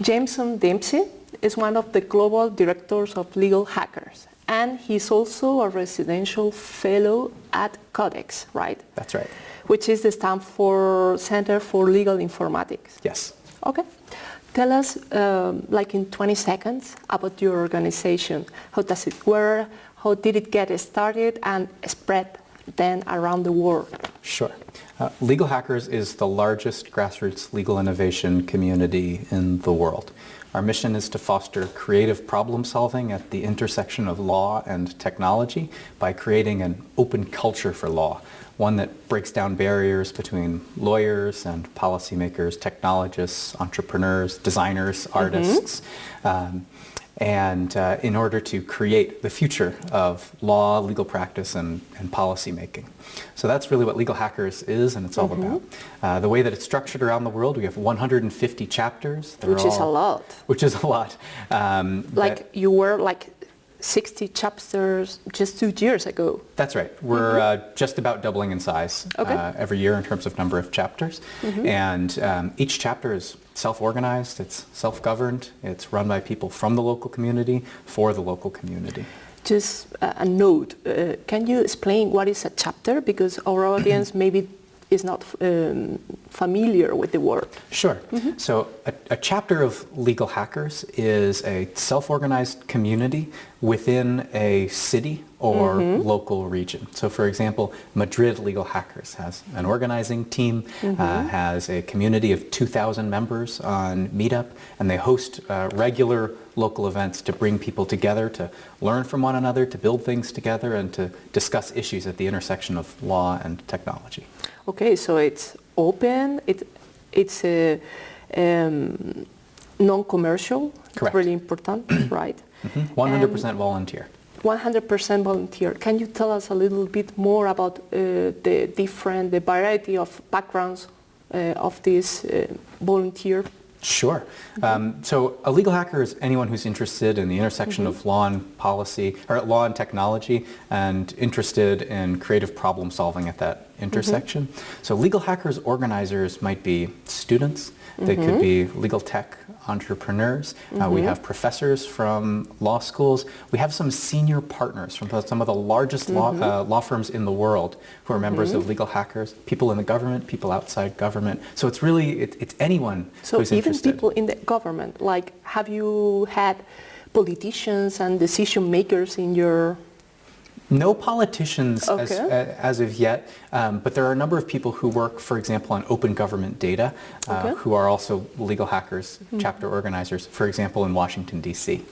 Jameson Dempsey is one of the global directors of Legal Hackers, and he's also a residential fellow at Codex, right? That's right. Which is the Stanford Center for Legal Informatics. Yes. Okay. Tell us, like in 20 seconds, about your organization. How does it work? How did it get started and spread then around the world? Sure. Legal Hackers is the largest grassroots legal innovation community in the world. Our mission is to foster creative problem solving at the intersection of law and technology by creating an open culture for law, one that breaks down barriers between lawyers and policymakers, technologists, entrepreneurs, designers, artists, in order to create the future of law, legal practice, and policy making. So that's really what Legal Hackers is and it's all about. The way that it's structured around the world, we have 150 chapters. Which is a lot. Which is a lot. You were like 60 chapters just 2 years ago. That's right. We're just about doubling in size every year in terms of number of chapters. And each chapter is self-organized, it's self-governed, it's run by people from the local community for the local community. Just a note, can you explain what is a chapter? Because our audience maybe is not familiar with the word. Sure. So a chapter of Legal Hackers is a self-organized community within a city or local region. So for example, Madrid Legal Hackers has an organizing team, has a community of 2,000 members on Meetup, and they host regular local events to bring people together to learn from one another, to build things together, and to discuss issues at the intersection of law and technology. Okay, so it's open, it's non-commercial. Correct. It's really important, right? 100% volunteer. 100% volunteer. Can you tell us a little bit more about the variety of backgrounds of this volunteer? Sure. So a legal hacker is anyone who's interested in the intersection of law and policy, or law and technology, and interested in creative problem solving at that intersection. So legal hackers organizers might be students, they could be Legaltech entrepreneurs, we have professors from law schools, we have some senior partners from some of the largest law firms in the world who are members of legal hackers, people in the government, people outside government. So it's really, it's anyone who's interested. So even people in the government, like have you had politicians and decision makers in your... No politicians as of yet, but there are a number of people who work, for example, on open government data, who are also legal hackers, chapter organizers, for example, in Washington, D.C.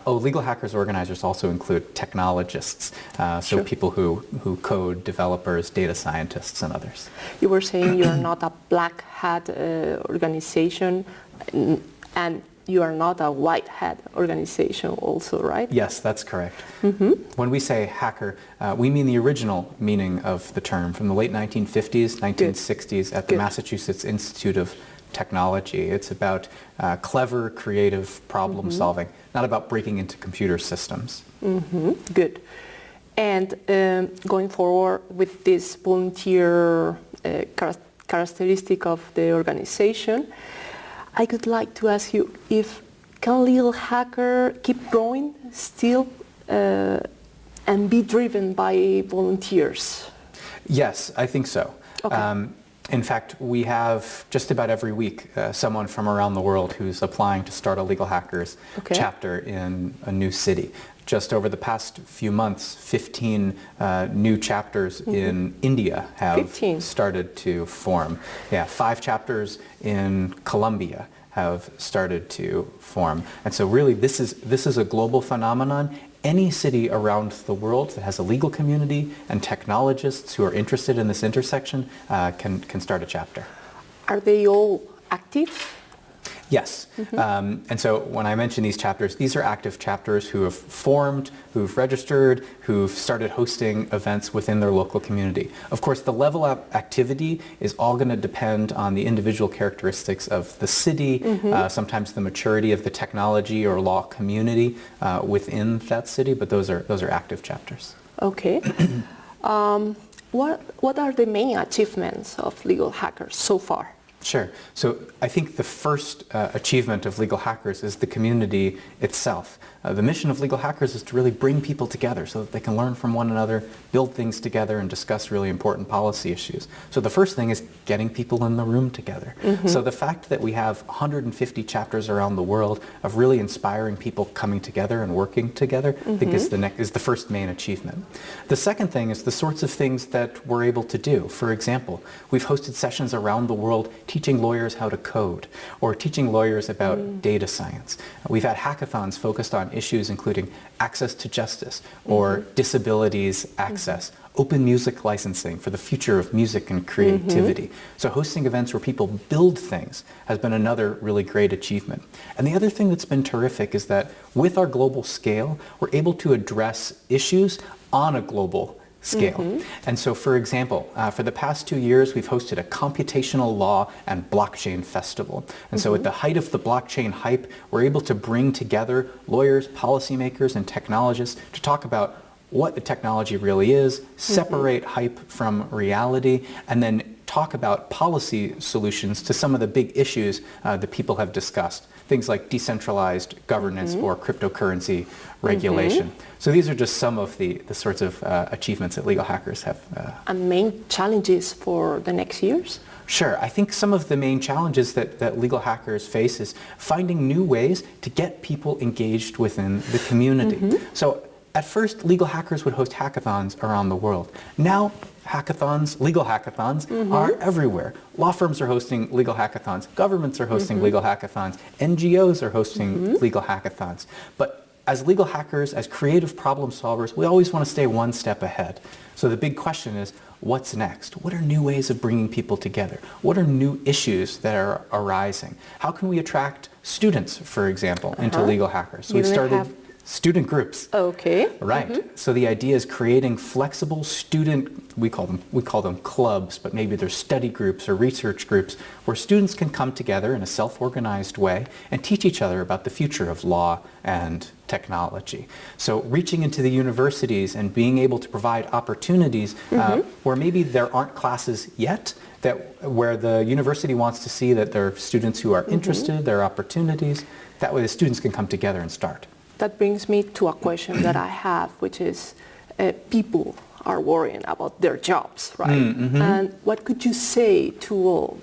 Legal hackers organizers also include technologists, so people who code, developers, data scientists, and others. You were saying you're not a black hat organization, and you are not a white hat organization also, right? Yes, that's correct. When we say hacker, we mean the original meaning of the term from the late 1950s, 1960s at the Massachusetts Institute of Technology. It's about clever, creative problem solving, not about breaking into computer systems. Good. And going forward with this volunteer characteristic of the organization, I would like to ask you if can Legal Hacker keep growing still and be driven by volunteers? Yes, I think so. In fact, we have just about every week someone from around the world who's applying to start a Legal Hackers chapter in a new city. Just over the past few months, 15 new chapters in India have started to form. 5 chapters in Colombia have started to form. And so really this is a global phenomenon. Any city around the world that has a legal community and technologists who are interested in this intersection can start a chapter. Are they all active? Yes. And so when I mention these chapters, these are active chapters who have formed, who've registered, who've started hosting events within their local community. Of course, the level of activity is all going to depend on the individual characteristics of the city, sometimes the maturity of the technology or law community within that city, but those are active chapters. Okay. What are the main achievements of Legal Hackers so far? Sure. So I think the first achievement of Legal Hackers is the community itself. The mission of Legal Hackers is to really bring people together so that they can learn from one another, build things together, and discuss really important policy issues. So the first thing is getting people in the room together. So the fact that we have 150 chapters around the world of really inspiring people coming together and working together, I think is the first main achievement. The second thing is the sorts of things that we're able to do. For example, we've hosted sessions around the world teaching lawyers how to code or teaching lawyers about data science. We've had hackathons focused on issues including access to justice or disabilities access, open music licensing for the future of music and creativity. So hosting events where people build things has been another really great achievement. And the other thing that's been terrific is that with our global scale, we're able to address issues on a global scale. And so, for example, for the past 2 years, we've hosted a computational law and blockchain festival. And so at the height of the blockchain hype, we're able to bring together lawyers, policymakers, and technologists to talk about what the technology really is, separate hype from reality, and then talk about policy solutions to some of the big issues that people have discussed. Things like decentralized governance or cryptocurrency regulation. So these are just some of the sorts of achievements that Legal Hackers have. And main challenges for the next years? Sure. I think some of the main challenges that Legal Hackers face is finding new ways to get people engaged within the community. So at first, Legal Hackers would host hackathons around the world. Now, hackathons, legal hackathons, are everywhere. Law firms are hosting legal hackathons. Governments are hosting legal hackathons. NGOs are hosting legal hackathons. But as legal hackers, as creative problem solvers, we always want to stay one step ahead. So the big question is, what's next? What are new ways of bringing people together? What are new issues that are arising? How can we attract students, for example, into Legal Hackers? So we've started student groups. Okay. Right. So the idea is creating flexible student, we call them clubs, but maybe they're study groups or research groups where students can come together in a self-organized way and teach each other about the future of law and technology. So reaching into the universities and being able to provide opportunities where maybe there aren't classes yet, where the university wants to see that there are students who are interested, there are opportunities. That way the students can come together and start. That brings me to a question that I have, which is people are worrying about their jobs, right? And what could you say to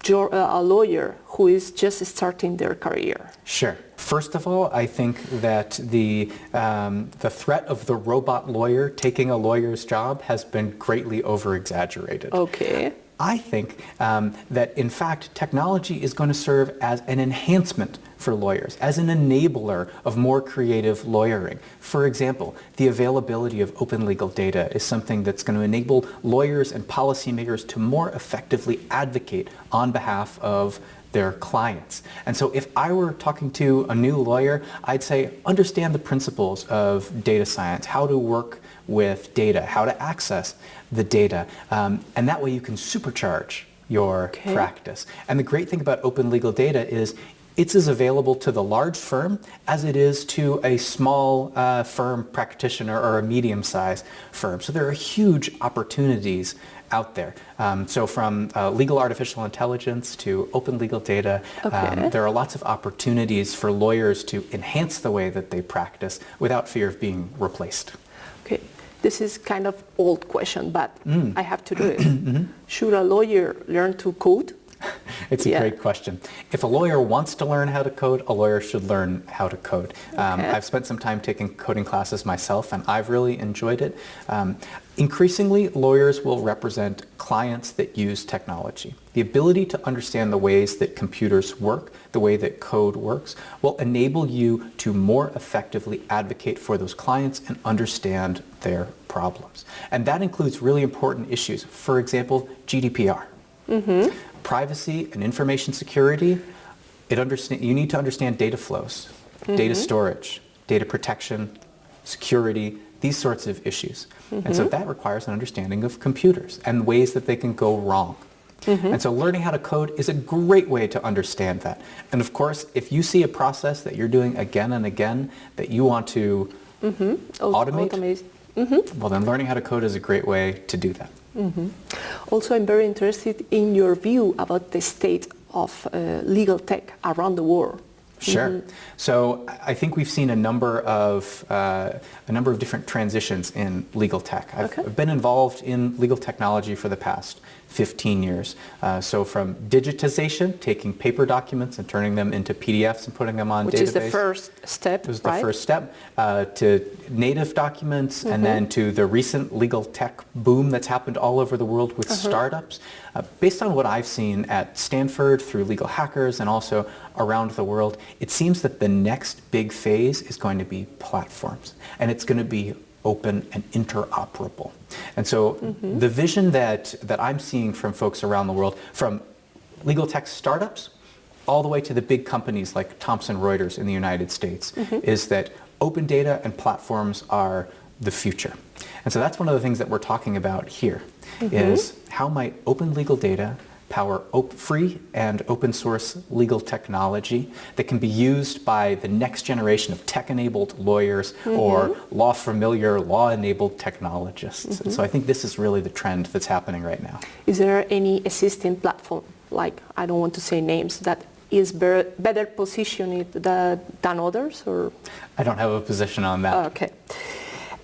a lawyer who is just starting their career? Sure. First of all, I think that the threat of the robot lawyer taking a lawyer's job has been greatly over-exaggerated. Okay. I think that, in fact, technology is going to serve as an enhancement for lawyers, as an enabler of more creative lawyering. For example, the availability of open legal data is something that's going to enable lawyers and policymakers to more effectively advocate on behalf of their clients. And so if I were talking to a new lawyer, I'd say understand the principles of data science, how to work with data, how to access the data, and that way you can supercharge your practice. And the great thing about open legal data is it's as available to the large firm as it is to a small firm practitioner or a medium-sized firm. So there are huge opportunities out there. So from legal artificial intelligence to open legal data, there are lots of opportunities for lawyers to enhance the way that they practice without fear of being replaced. Okay, this is kind of old question, but I have to do it. Should a lawyer learn to code? It's a great question. If a lawyer wants to learn how to code, a lawyer should learn how to code. I've spent some time taking coding classes myself, and I've really enjoyed it. Increasingly, lawyers will represent clients that use technology. The ability to understand the ways that computers work, the way that code works, will enable you to more effectively advocate for those clients and understand their problems. And that includes really important issues. For example, GDPR. Privacy and information security, you need to understand data flows, data storage, data protection, security, these sorts of issues. And so that requires an understanding of computers and ways that they can go wrong. And so learning how to code is a great way to understand that. And of course, if you see a process that you're doing again and again that you want to automate, well then learning how to code is a great way to do that. Also, I'm very interested in your view about the state of legal tech around the world. Sure. So I think we've seen a number of different transitions in legal tech. I've been involved in legal technology for the past 15 years. So from digitization, taking paper documents and turning them into PDFs and putting them on Which database. is the first step, It was the first step, to native documents, and then to the recent legal tech boom that's happened all over the world with startups. Based on what I've seen at Stanford through legal hackers and also around the world, it seems that the next big phase is going to be platforms, and it's going to be open and interoperable. And so the vision that I'm seeing from folks around the world, from legal tech startups all the way to the big companies like Thomson Reuters in the United States, is that open data and platforms are the future. And so that's one of the things that we're talking about here, is how might open legal data power free and open source legal technology that can be used by the next generation of tech-enabled lawyers or law-familiar, law-enabled technologists. And so I think this is really the trend that's happening right now. Is there any existing platform, like, I don't want to say names, that is better positioned than others? Or? I don't have a position on that. Okay.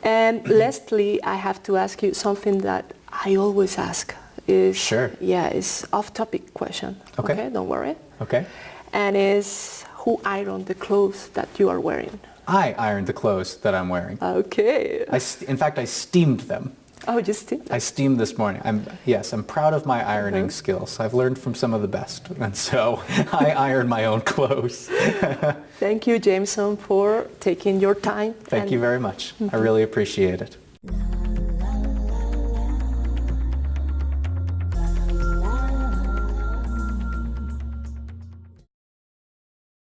And lastly, I have to ask you something that I always ask. Sure. Yeah, it's off-topic question. Okay, don't worry. Okay. And is who ironed the clothes that you are wearing? I ironed the clothes that I'm wearing. Okay. In fact, I steamed them. Oh, you steamed them? I steamed this morning. I'm proud of my ironing skills. I've learned from some of the best, and so I iron my own clothes. Thank you, Jameson, for taking your time. Thank you very much. I really appreciate it.